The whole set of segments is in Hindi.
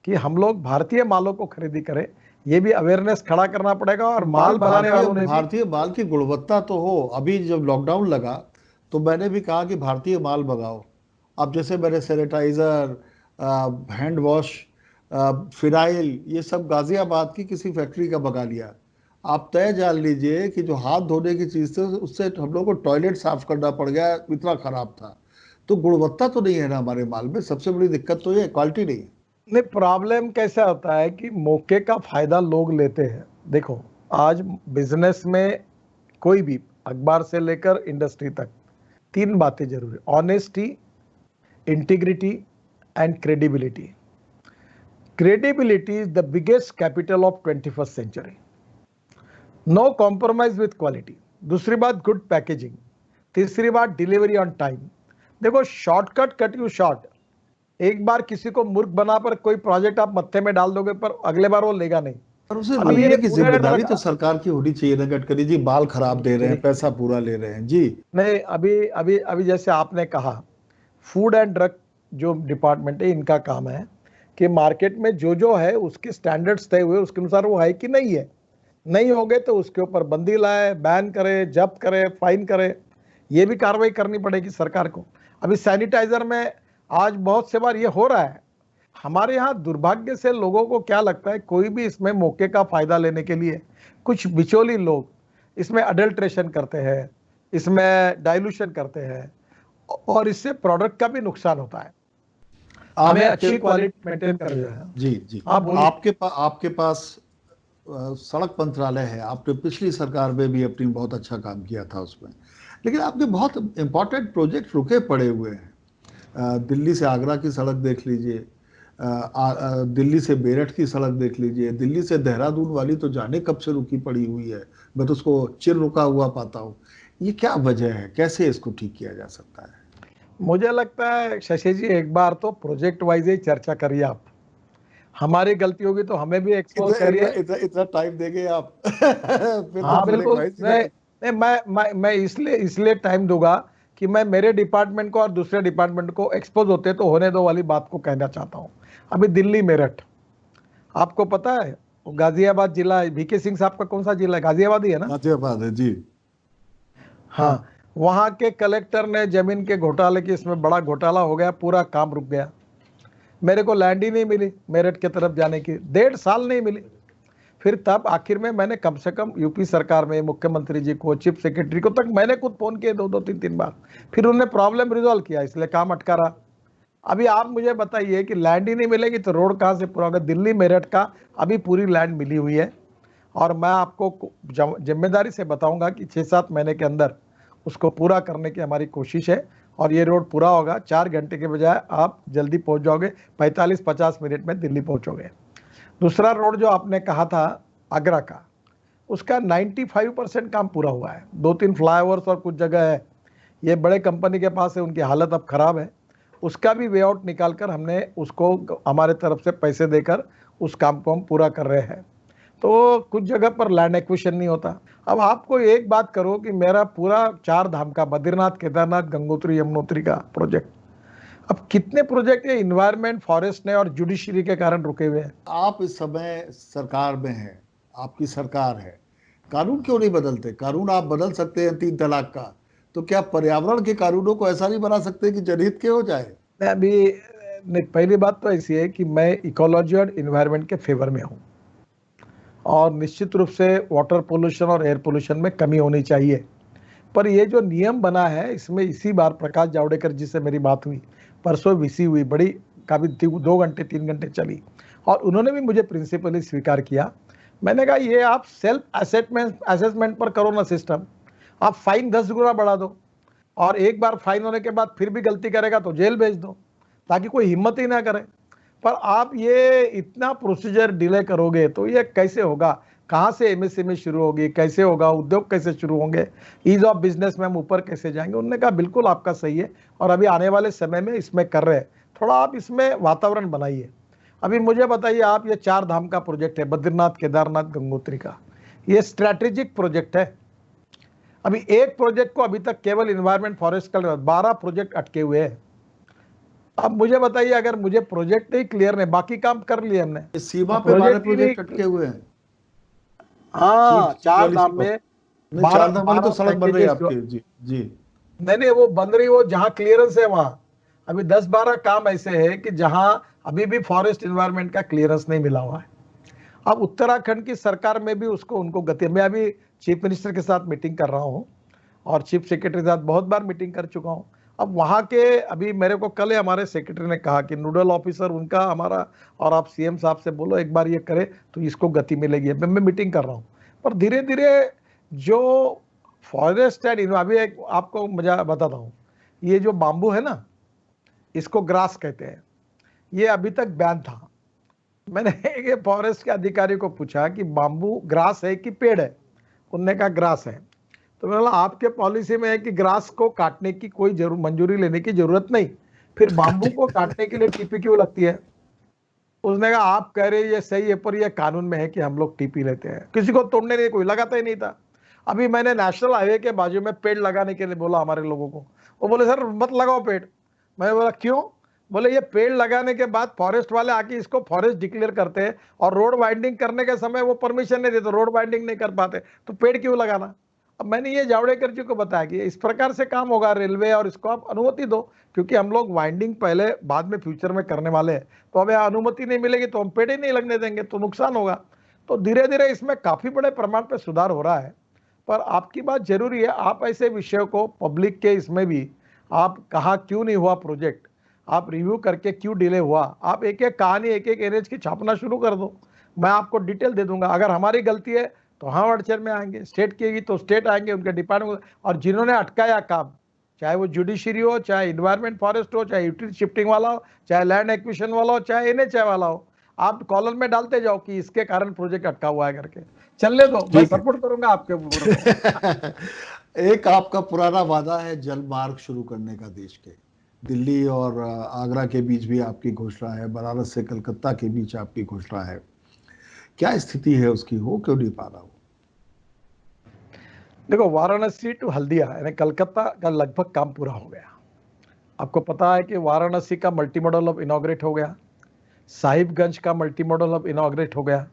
कि हम लोग भारतीय मालों को खरीदी करें। ये भी अवेयरनेस खड़ा करना पड़ेगा और माल माल बनाने भारतीय वालों ने भी। भारतीय माल की गुणवत्ता तो हो। अभी जब लॉकडाउन लगा तो मैंने भी कहा कि भारतीय माल मंगाओ। अब जैसे मैंने सैनिटाइजर, हैंड वॉश, फिनाइल, ये सब गाजियाबाद की किसी फैक्ट्री का मंगा लिया। आप तय जान लीजिए कि जो हाथ धोने की चीज थी उससे हम लोग को टॉयलेट साफ करना पड़ गया, इतना खराब था। तो गुणवत्ता तो नहीं है ना हमारे माल में, सबसे बड़ी दिक्कत तो ये क्वालिटी नहीं है। नहीं, प्रॉब्लम कैसा होता है कि मौके का फायदा लोग लेते हैं। देखो, आज बिजनेस में कोई भी, अखबार से लेकर इंडस्ट्री तक, तीन बातें जरूरी: honesty, integrity and credibility. Credibility is the biggest capital of 21st century. No compromise with quality. दूसरी बात, गुड पैकेजिंग। तीसरी बात, डिलीवरी ऑन टाइम। देखो, शॉर्टकट कट यू शॉर्ट। एक बार किसी को मूर्ख बना पर कोई प्रोजेक्ट आप मत्थे में डाल दोगे, पर अगले बार वो लेगा नहीं। पर उसे अभी ये लेने की पूरे जिम्मेदारी ट्रक, तो सरकार की होनी चाहिए ना गडकरी जी। बाल खराब दे रहे हैं, पैसा पूरा ले रहे हैं जी। नहीं, अभी अभी अभी जैसे आपने कहा, फूड एंड ड्रग जो डिपार्टमेंट है, इनका काम है कि मार्केट में जो जो है उसके स्टैंडर्ड्स तय हुए, उसके अनुसार वो है कि नहीं है। नहीं होगे तो उसके ऊपर बंदी लाए, बैन करे, जब्त करे, फाइन करे। ये भी कार्रवाई करनी पड़ेगी सरकार को। अभी सैनिटाइजर में आज बहुत से बार ये हो रहा है। हमारे यहाँ दुर्भाग्य से लोगों को क्या लगता है, कोई भी इसमें मौके का फायदा लेने के लिए कुछ बिचौली लोग इसमें अडल्ट्रेशन करते हैं, इसमें डाइल्यूशन करते हैं, और इससे प्रोडक्ट का भी नुकसान होता है। हमें अच्छी क्वालिटी मेंटेन करनी है। जी जी। आप बोलिए। आपके पास सड़क मंत्रालय है। आपने पिछली सरकार में भी अपनी बहुत अच्छा काम किया था उसमें। लेकिन आपके बहुत इंपॉर्टेंट प्रोजेक्ट रुके पड़े हुए हैं। दिल्ली से आगरा की सड़क देख लीजिए, दिल्ली से मेरठ की सड़क देख लीजिए, दिल्ली से देहरादून वाली तो जाने कब से रुकी पड़ी हुई है। मैं तो उसको चिर रुका हुआ पाता हूँ। ये क्या वजह है, कैसे इसको ठीक किया जा सकता है? मुझे लगता है शशि जी, एक बार तो प्रोजेक्ट वाइज ही चर्चा करिए आप। हमारी गलती होगी तो हमें भी एक्सपोज इतना इतना करिए। इतना इतना टाइम देंगे आप? फिर तो हाँ प्रोजेक्ट बिल्कुल। वाइज ही नहीं खत्म। नहीं, मैं इसलिए इसलिए टाइम दूंगा कि मैं मेरे डिपार्टमेंट को और दूसरे डिपार्टमेंट को एक्सपोज होते तो होने दो वाली बात को कहना चाहता हूँ। अभी दिल्ली मेरठ, आपको पता है, गाजियाबाद जिला, वीके सिंह साहब का कौन सा जिला है? गाजियाबाद ही है ना? गाजियाबाद है जी। हाँ। वहां के कलेक्टर ने जमीन के घोटाले की, इसमें बड़ा घोटाला हो गया, पूरा काम रुक गया। मेरे को लैंड ही नहीं मिली मेरठ की तरफ जाने की, 1.5 साल नहीं मिली। फिर तब आखिर में मैंने कम से कम यूपी सरकार में मुख्यमंत्री जी को, चीफ सेक्रेटरी को तक मैंने खुद फोन किए, दो दो तीन तीन बार। फिर उन्होंने प्रॉब्लम रिजॉल्व किया, इसलिए काम अटका रहा। अभी आप मुझे बताइए कि लैंड ही नहीं मिलेगी तो रोड कहाँ से पूरा होगा? दिल्ली मेरठ का अभी पूरी लैंड मिली हुई है, और मैं आपको जिम्मेदारी से बताऊंगा कि 6-7 महीने के अंदर उसको पूरा करने की हमारी कोशिश है। और ये रोड पूरा होगा, 4 घंटे के बजाय आप जल्दी पहुंच जाओगे, 45-50 मिनट में दिल्ली पहुंचोगे। दूसरा रोड जो आपने कहा था आगरा का, उसका 95% काम पूरा हुआ है। 2-3 फ्लाईओवर्स और कुछ जगह है, ये बड़े कंपनी के पास है, उनकी हालत अब खराब है। उसका भी वे आउट निकाल कर हमने उसको हमारे तरफ से पैसे देकर उस काम को हम पूरा कर रहे हैं। तो कुछ जगह पर लैंड एक्विजिशन नहीं होता। अब आपको एक बात करो कि मेरा पूरा 4 धाम का, बद्रीनाथ, केदारनाथ, गंगोत्री, यमुनोत्री का प्रोजेक्ट, अब कितने प्रोजेक्ट ये इन्वायरमेंट, फॉरेस्ट ने और जुडिशरी के कारण रुके हुए हैं। आप इस समय सरकार में हैं, आपकी सरकार है, कानून क्यों नहीं बदलते? कानून आप बदल सकते हैं 3 तलाक का, तो क्या पर्यावरण के कानूनों को ऐसा नहीं बना सकते कि जनहित के हो जाए? मैं अभी, नहीं, पहली बात तो ऐसी है कि मैं इकोलॉजी और इन्वायरमेंट के फेवर में हूँ, और निश्चित रूप से वाटर पोल्यूशन और एयर पोल्यूशन में कमी होनी चाहिए। पर ये जो नियम बना है, इसमें इसी बार प्रकाश जावड़ेकर जी से मेरी बात हुई, परसों वीसी हुई, बड़ी काफी 2 घंटे 3 घंटे चली, और उन्होंने भी मुझे प्रिंसिपली स्वीकार किया। मैंने कहा ये आप सेल्फ असेसमेंट असेसमेंट पर करो ना सिस्टम। आप फाइन 10 गुना बढ़ा दो, और एक बार फाइन होने के बाद फिर भी गलती करेगा तो जेल भेज दो, ताकि कोई हिम्मत ही ना करे। पर आप ये इतना प्रोसीजर डिले करोगे तो ये कैसे होगा? कहाँ से एमएसएमई शुरू होगी, कैसे होगा, उद्योग कैसे शुरू होंगे, ईज ऑफ बिजनेस में हम ऊपर कैसे जाएंगे? उन्होंने कहा बिल्कुल आपका सही है, और अभी आने वाले समय में इसमें कर रहे हैं। थोड़ा आप इसमें वातावरण बनाइए। अभी मुझे बताइए, आप ये 4 धाम का प्रोजेक्ट है, बद्रीनाथ, केदारनाथ, गंगोत्री का, ये स्ट्रैटेजिक प्रोजेक्ट है। अभी एक प्रोजेक्ट को अभी तक केवल इन्वायरमेंट फॉरेस्ट का 12 प्रोजेक्ट अटके हुए हैं। अब मुझे बताइए, अगर मुझे प्रोजेक्ट ही क्लियर नहीं, बाकी काम कर लिए हमने, इस सीमा अब पे 12 प्रोजेक्ट ही नहीं। प्रोजेक्ट अटके हुए हैं। हाँ, चीफ चार वाली धाम सीमा में पे। नहीं, 12 चार धाम वाली तो 12 सड़क बन रही है पैकेजेस जो, आपकी। जी जी। नहीं नहीं, वो बन रही, वो जहां क्लियरेंस है वहां। अभी 10-12 काम ऐसे है कि जहां अभी भी फॉरेस्ट एनवायरनमेंट का क्लियरेंस नहीं मिला हुआ है। अब उत्तराखंड की सरकार में भी उसको उनको गति, मैं अभी चीफ मिनिस्टर के साथ मीटिंग कर रहा हूँ और चीफ सेक्रेटरी के साथ बहुत बार मीटिंग कर चुका हूँ। अब वहाँ के, अभी मेरे को कल हमारे सेक्रेटरी ने कहा कि नोडल ऑफिसर उनका हमारा, और आप सीएम साहब से बोलो एक बार ये करे तो इसको गति मिलेगी। मैं मीटिंग कर रहा हूँ, पर धीरे धीरे जो फॉरेस्ट एंड, अभी एक आपको मजा बताता हूँ, ये जो बाम्बू है ना, इसको ग्रास कहते हैं, ये अभी तक बैन था। मैंने एक फॉरेस्ट के अधिकारी को पूछा कि बाम्बू ग्रास है कि पेड़ है, उनने कहा ग्रास है। तो मैंने बोला आपके पॉलिसी में है कि ग्रास को काटने की कोई मंजूरी लेने की जरूरत नहीं, फिर बाम्बू को काटने के लिए टीपी क्यों लगती है? उसने कहा आप कह रहे ये सही है, पर ये कानून में है कि हम लोग टीपी लेते हैं, किसी को तोड़ने नहीं, कोई लगाता ही नहीं था। अभी मैंने नेशनल हाईवे के बाजू में पेड़ लगाने के लिए बोला हमारे लोगों को, वो बोले सर मत लगाओ पेड़। मैंने बोला क्यों? बोले ये पेड़ लगाने के बाद फॉरेस्ट वाले आके इसको फॉरेस्ट डिक्लेयर करते हैं और रोड वाइंडिंग करने के समय वो परमिशन नहीं देते, रोड वाइंडिंग नहीं कर पाते, तो पेड़ क्यों लगाना? अब मैंने ये जावड़ेकर जी को बताया कि इस प्रकार से काम होगा रेलवे, और इसको आप अनुमति दो, क्योंकि हम लोग वाइंडिंग पहले बाद में फ्यूचर में करने वाले हैं, तो हमें अनुमति नहीं मिलेगी तो हम पेड़ ही नहीं लगने देंगे, तो नुकसान होगा। तो धीरे धीरे इसमें काफी बड़े प्रमाण पर सुधार हो रहा है। पर आपकी बात जरूरी है, आप ऐसे विषयों को पब्लिक के इसमें भी, आप कहाँ क्यों नहीं हुआ प्रोजेक्ट, आप रिव्यू करके क्यों डिले हुआ, आप एक एक कहानी एक एक एनएच की छापना शुरू कर दो, मैं आपको डिटेल दे दूंगा। अगर हमारी गलती है तो हम अड़चन में आएंगे, स्टेट की तो स्टेट आएंगे, उनके डिपार्टमेंट, और जिन्होंने अटकाया काम, चाहे वो जुडिशरी हो, चाहे इन्वायरमेंट फॉरेस्ट हो, चाहे यूटिलिटी शिफ्टिंग वाला हो, चाहे लैंड एक्विजिशन वाला हो, चाहे एनएचए वाला हो, आप कॉलम में डालते जाओ कि इसके कारण प्रोजेक्ट अटका हुआ है करके, चलने दो, मैं ठीक है। सपोर्ट करूंगा आपके पूरे। एक आपका पुराना वादा है जल मार्ग शुरू करने का देश के। दिल्ली और आगरा के बीच भी आपकी घोषणा है, बनारस से कलकत्ता के बीच आपकी घोषणा है। क्या स्थिति है उसकी, हो क्यों नहीं पा रहा हो? देखो, वाराणसी टू हल्दिया यानी कलकत्ता का लगभग काम पूरा हो गया। आपको पता है कि वाराणसी का मल्टी मॉडल अब इनॉग्रेट हो गया, साहिबगंज का मल्टी मॉडल अब इनॉग्रेट हो गया,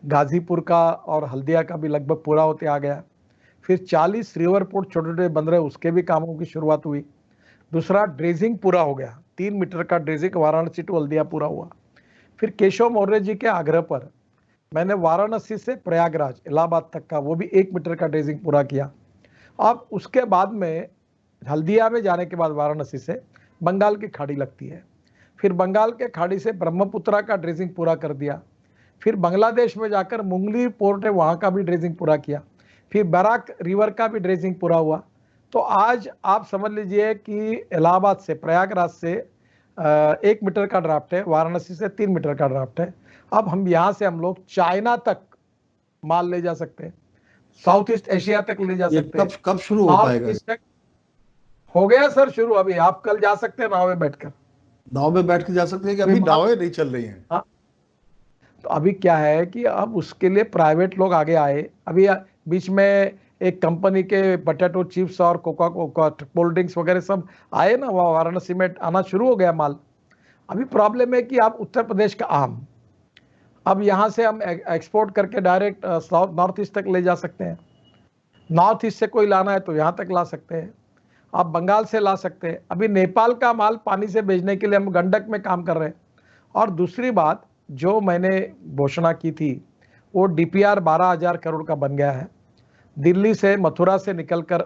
गाजीपुर का और हल्दिया का भी लगभग पूरा होते आ गया। फिर 40 रिवर पोर्ट छोटे छोटे बन रहे, उसके भी कामों की शुरुआत हुई। दूसरा, ड्रेजिंग पूरा हो गया, 3 मीटर का ड्रेजिंग वाराणसी टू हल्दिया पूरा हुआ। फिर केशव मौर्य जी के आग्रह पर मैंने वाराणसी से प्रयागराज इलाहाबाद तक का वो भी 1 मीटर का ड्रेजिंग पूरा किया। अब उसके बाद में हल्दिया में जाने के बाद वाराणसी से बंगाल की खाड़ी लगती है, फिर बंगाल के खाड़ी से ब्रह्मपुत्रा का ड्रेजिंग पूरा कर दिया। फिर बांग्लादेश में जाकर मुंगली पोर्ट है, वहाँ का भी ड्रेजिंग पूरा किया। फिर बराक रिवर का भी ड्रेजिंग पूरा हुआ। तो आज आप समझ लीजिए कि इलाहाबाद से, प्रयागराज से 1 मीटर का ड्राफ्ट है, वाराणसी से 3 मीटर का ड्राफ्ट है। अब हम यहाँ से हम लोग चाइना तक माल ले जा सकते हैं, साउथ ईस्ट एशिया तक ले जा ये सकते कब हैं, कब शुरू हो नॉर्थ पाएगा? ईस्ट तक। हो गया सर शुरू, अभी आप कल जा सकते हैं नाव में बैठकर। नाव में बैठ के जा सकते हैं कि अभी अभी माल, नावें नहीं चल रही हैं? हाँ, तो अभी क्या है कि अब उसके लिए प्राइवेट लोग आगे आए। अभी बीच में एक कंपनी के पोटैटो चिप्स और कोका कोल्ड ड्रिंक्स वगैरह सब आए ना, वहाँ वाराणसी में आना शुरू हो गया माल। अभी प्रॉब्लम है कि आप उत्तर प्रदेश का आम, अब यहाँ से हम एक्सपोर्ट करके डायरेक्ट साउथ नॉर्थ ईस्ट तक ले जा सकते हैं। नॉर्थ ईस्ट से कोई लाना है तो यहाँ तक ला सकते हैं, आप बंगाल से ला सकते हैं। अभी नेपाल का माल पानी से भेजने के लिए हम गंडक में काम कर रहे हैं। और दूसरी बात, जो मैंने घोषणा की थी वो डीपीआर 12,000 करोड़ का बन गया है। दिल्ली से मथुरा से निकलकर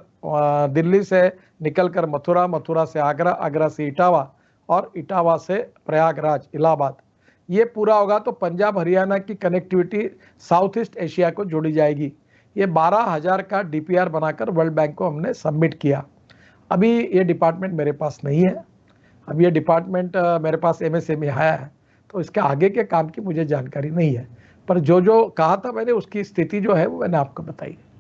दिल्ली से निकलकर मथुरा, मथुरा से आगरा, आगरा से इटावा और इटावा से प्रयागराज इलाहाबाद, ये पूरा होगा तो पंजाब हरियाणा की कनेक्टिविटी साउथ ईस्ट एशिया को जोड़ी जाएगी। ये 12,000 का डीपीआर बनाकर वर्ल्ड बैंक को हमने सबमिट किया। अभी ये डिपार्टमेंट मेरे पास नहीं है, अब ये डिपार्टमेंट मेरे पास एमएसएमई आया है, तो इसके आगे के काम की मुझे जानकारी नहीं है। पर जो जो कहा था मैंने, उसकी स्थिति जो है वो मैंने आपको बताई।